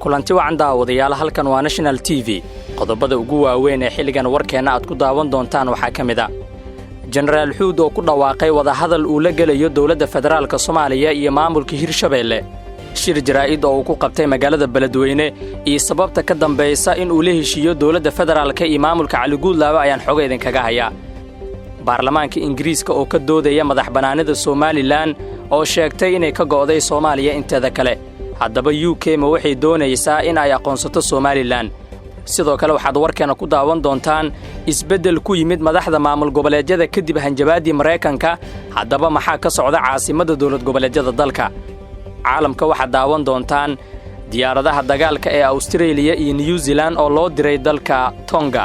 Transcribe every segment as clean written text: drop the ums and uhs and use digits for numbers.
kulanti wacan daawadayaal halkan waa National TV qodobada ugu waaweyn ee xilligan warkeena aad ku daawan doontaan waxa kamid ah General Xuud oo ku dhawaaqay wada hadal uu la galayo dawladda federaalka Soomaaliya iyo maamulka Hirshabeelle shir jaraa'id oo ku qabtay magaalada Beledweyne iyo sababta ka dambaysa in uu la heshiiyo dawladda federaalka iyo maamulka Cali Guudlaawe ayaan xogo idin kaga hayaa baarlamaanka Ingiriiska oo ka doodaya madax banaanida Somaliland oo sheegtay inay ka go'day Soomaaliya inteeda kale haddaba UK ma waxay doonaysaa in ay aqoonsato Somaliland sidoo kale waxaad warkeena ku daawan doontaan isbedel ku yimid madaxda maamul goboleedyada kadib hanjabaadii Mareykanka haddaba maxaa ka socda caasimada dawlad goboleedyada dalka caalamka waxaad daawan doontaan diyaaradaha dagaalka ee Australia iyo New Zealand oo loo diray dalka Tonga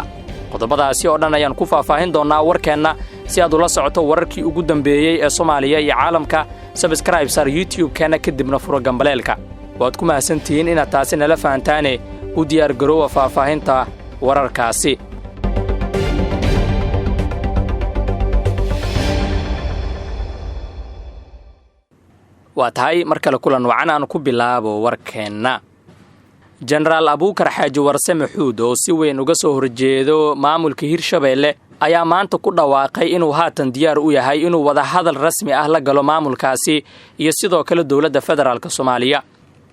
qodobadaasi oo dhan ayaan ku faahfaahin doonaa warkeena si aad ula socoto wararkii ugu dambeeyay ee Soomaaliya iyo caalamka subscribe sar YouTube-kana kadibna furo gambaleelka waad ku mahadsantihiin inaad taasi nala fahantaane u diyaar garoowa faahfaahinta wararkaasi waa tahay mar kale kulan wacan aan ku bilaabo warkeena General Abuukar Xaaji Warsame Xuud oo si weyn uga soo horjeedo maamulka Hirshabeelle ayaa maanta ku dhawaaqay inuu haatan diyaar u yahay inuu wada hadal rasmi ah la galo maamulkaasi iyo sidoo kale dawladda federaalka Soomaaliya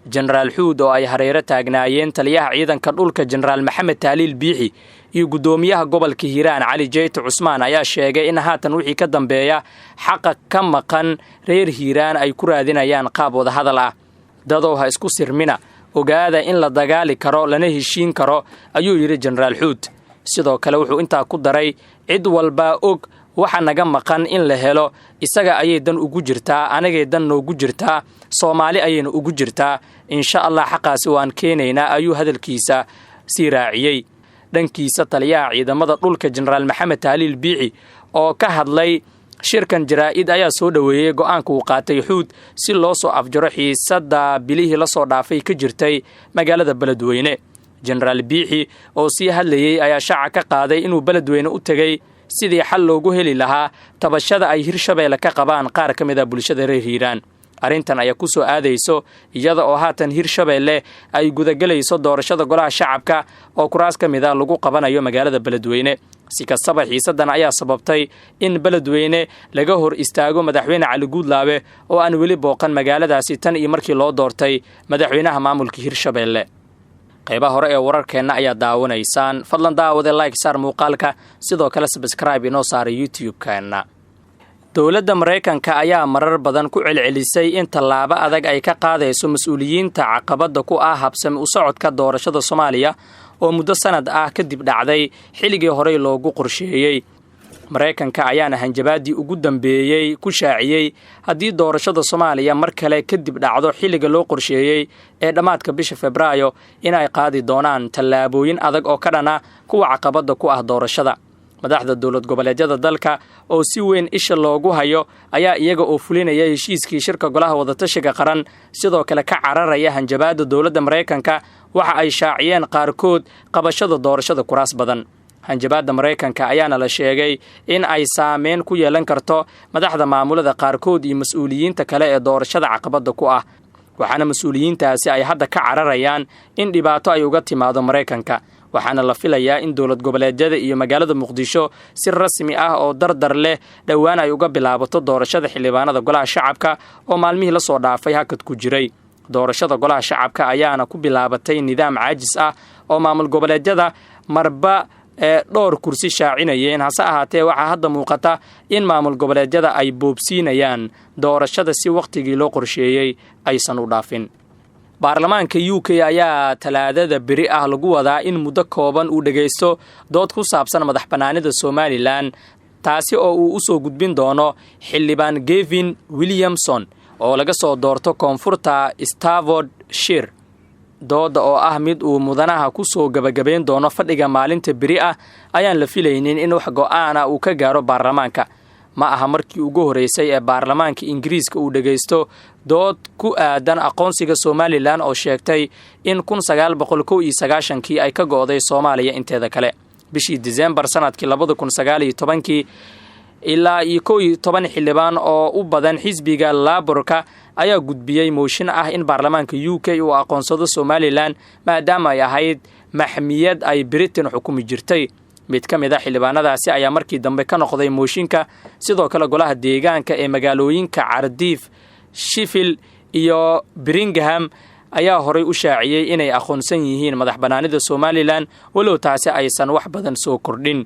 General Xuud oo ay hareero taagnaayeen taliyaha ciidanka dhulka General Maxamed Taaliil Biixi iyo gudoomiyaha gobolka Hiiraan Cali Jeyte Cusmaan ayaa sheegay in haatan wixii ka dambeeya xaq ka maqan reer Hiiraan ay ku raadinayaan qaab wada hadal ah dadoo ha isku sirmina ogaada in la dagaali karo lana heshiin karo ayuu yiri General Xuud sidoo kale wuxuu intaa ku daray cid walba og waxa naga maqan in la helo isaga ayay dan ugu jirtaa anagay dan noogu jirtaa Soomaali ayayna ugu jirtaa insha Allah xaqaasi waan keenaynaa ayuu hadalkiisa si raaciyay dhankiisa taliyaha ciidamada dhulka General Maxamed Taaliil Biixi oo ka hadlay shirkan jaraa'id ayaa soo dhaweeyay go'aanka uu qaatay Xuud si loo soo afjaro xiisada bilihii la soo dhaafay ka jirtay magaalada Beledweyne General Biixi oo si hadlayay ayaa shaaca ka qaaday inuu Beledweyne u tagay sidii xal loogu heli lahaa tabashada ay Hirshabeelle ka qabaan qaar ka mid ah bulshada reer Hiiraan arrintan ayaa ku soo aadayso iyada oo haatan Hirshabeelle ay gudagalayso doorashada golaha shacabka oo kuraas ka mid ah lagu qabanayo magaalada Beledweyne si kastaba xiisadan ayaa sababtay in Beledweyne laga hor istaago madaxweyne Cali Guudlaawe oo aan weli booqan magaaladaasi tan iyo markii loo doortay madaxweynaha maamulka Hirshabeelle qaybaha hore ee wararkeena ayaa daawanaysaan fadlan daawade like saar muuqaalka sidoo kale subscribe inoo saar YouTube-kana dawladda Mareykanka ayaa marar badan ku celcelisay in tallaabo adag ay ka qaadayso mas'uuliyiinta caqabada ku ah habsami u socodka doorashada Soomaaliya oo muddo sanad ah kadib dhacday xilligii hore loogu qorsheeyay Mareykanka ayaana hanjabaadii ugu dambeeyay ku shaaciyay haddii doorashada Soomaaliya mar kale kadib dhacdo xilliga loo qorsheeyay ee dhamaadka bisha Febraayo in ay qaadi doonaan tallaabooyin adag oo ka dhana kuwa caqabada ku ah doorashada madaxda dawlad goboleedyada dalka oo si weyn isha loogu hayo ayaa iyaga oo fulinaya heshiiskii shirka golaha wadatashiga qaran sidoo kale ka cararaya hanjabaada dawladda Mareykanka waxa ay shaaciyeen qaarkood qabashada doorashada kuraas badan hanjabaada Mareykanka ayaana la sheegay in ay saameyn ku yeelan karto madaxda maamulada qaarkood iyo mas'uuliyiinta kale ee doorashada caqabada ku ah waxaana mas'uuliyiintaasi ay hadda ka cararayaan in dhibaato ay uga timaado Mareykanka waxaana la filayaa in dawlad goboleedyada iyo magaalada Muqdisho si rasmi ah oo dardar leh dhawaan ay uga bilaabato doorashada xildhibaanada golaha shacabka oo maalmihii la soo dhaafay hakad ku jiray doorashada golaha shacabka ayaana ku bilaabatay nidaam caajis ah oo maamul goboleedyada marba dhowr kursi shaacinayeen hase ahaatee waxaa hadda muuqata in maamul goboleedyada ay boobsiinayaan doorashada si waqtigii loo qorsheeyay aysan u dhaafin baarlamaanka UK ayaa talaadada biri ah lagu wadaa in muddo kooban uu dhageysto dood ku saabsan madax banaanida Somaliland taasi oo uu u soo gudbin doono xildhibaan Gavin Williamson oo laga soo doorto koonfurta Staffordshire dooda oo ah mid uu mudanaha ku soo gabagabeyn doono fadhiga maalinta biri ah ayaan la filaynin in wax go'aan uu ka gaaro baarlamaanka ma aha markii ugu horeysay ee baarlamaanka Ingiriiska uu dhageysto dood ku aadan aqoonsiga Somaliland oo sheegtay in 1991 ay ka go'day Soomaaliya inteeda kale bishii December sanadkii 2019 ilaa 11 xildhibaan oo u badan xisbiga Labourka ayaa gudbiyey mooshin ah in baarlamaanka UK uu aqoonsado Somaliland maadaama ay ahayd maxmiyad ay Britain xukumi jirtay. mid ka mid ah xildhibaanadaasi ayaa markii dambe ka noqday mooshinka. sidoo kale golaha deegaanka ee magaalooyinka Cardiff, Sheffield iyo Birmingham ayaa horay u shaaciyay inay aqoonsan yihiin madaxbanaanida Somaliland walow taasi aysan wax badan soo kordhin.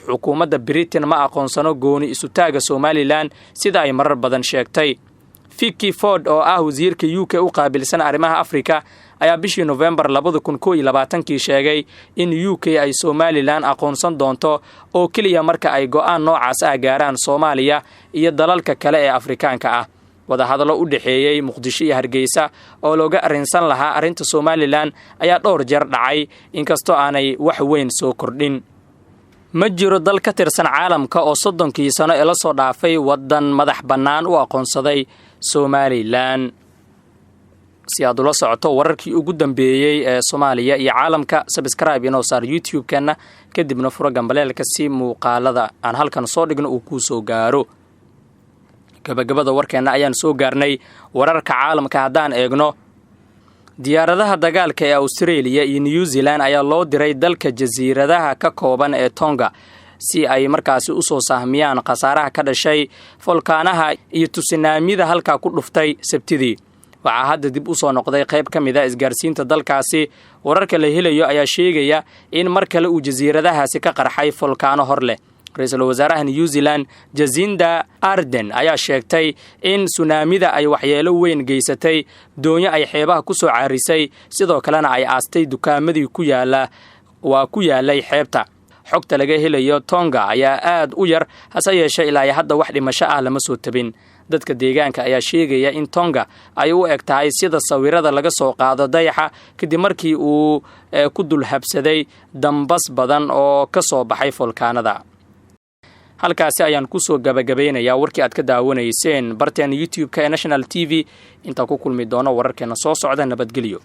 xukuumadda Britain ma aqoonsano gooni isu taaga Somaliland sida ay marar badan sheegtay. Vicky Ford oo ah wasiirka UK u qaabilsan arrimaha Afrika ayaa bishii November 2021 sheegay in UK ay Somaliland aqoonsan doonto oo kaliya marka ay go'aan noocaas ah gaaraan Soomaaliya iyo dalalka kale ee Afrikaanka ah. wadahadalo u dhaxeeyay Muqdisho iyo Hargeysa oo looga arinsan lahaa arinta Somaliland ayaa dhowr jeer dhacay inkastoo aanay wax weyn soo kordhin. ma jiro dal ka tirsan caalamka oo 30 sano ee la soo dhaafay wadan madax bannaan u aqoonsaday Somaliland. si aad ula socoto wararkii ugu dambeeyay ee Soomaaliya iyo caalamka, subscribe inoo saar YouTube-kana kadibna furo gambaleelka si muuqaalada aan halkan soo dhigno uu ku soo gaaro. gabagabada warkeena ayaan soo gaarnay wararka caalamka haddaan eegno. diyaaradaha dagaalka ee Australia iyo New Zealand ayaa loo diray dalka jasiiradaha ka kooban ee Tonga si ay markaasi u soo sahmiyaan khasaaraha ka dhashay volkaanaha iyo tsunami-da halka ku dhuftay Sabtidii. waxaa hadda dib u soo noqday qayb ka mid ah isgaarsiinta dalkaasi. wararka la helayo ayaa sheegaya in mar kale uu jasiiradahaasi ka qarxay volkaano hor leh. ra'iisul wasaaraha New Zealand Jacinda Ardern ayaa sheegtay in tsunami-da ay waxyeelo weyn geysatay doonyo ay xeebaha ku soo caarisay, sidoo kalena ay aastay dukaamadii ku yaalay xeebta. xogta laga helayo Tonga ayaa aad u yar, hase yeeshee ilaa hadda wax dhimasho ah lama soo tabin. dadka deegaanka ayaa sheegaya in Tonga ay u eg tahay sida sawirada laga soo qaado dayaxa kadib markii uu ku dul habsaday dambas badan oo ka soo baxay volkaanada. halkaasi ayaan ku soo gabagabeynayaa warkii aad ka daawanayseen barteen YouTube-ka ee National TV. inta ku kulmi doono wararkeena soo socda. nabadgelyo.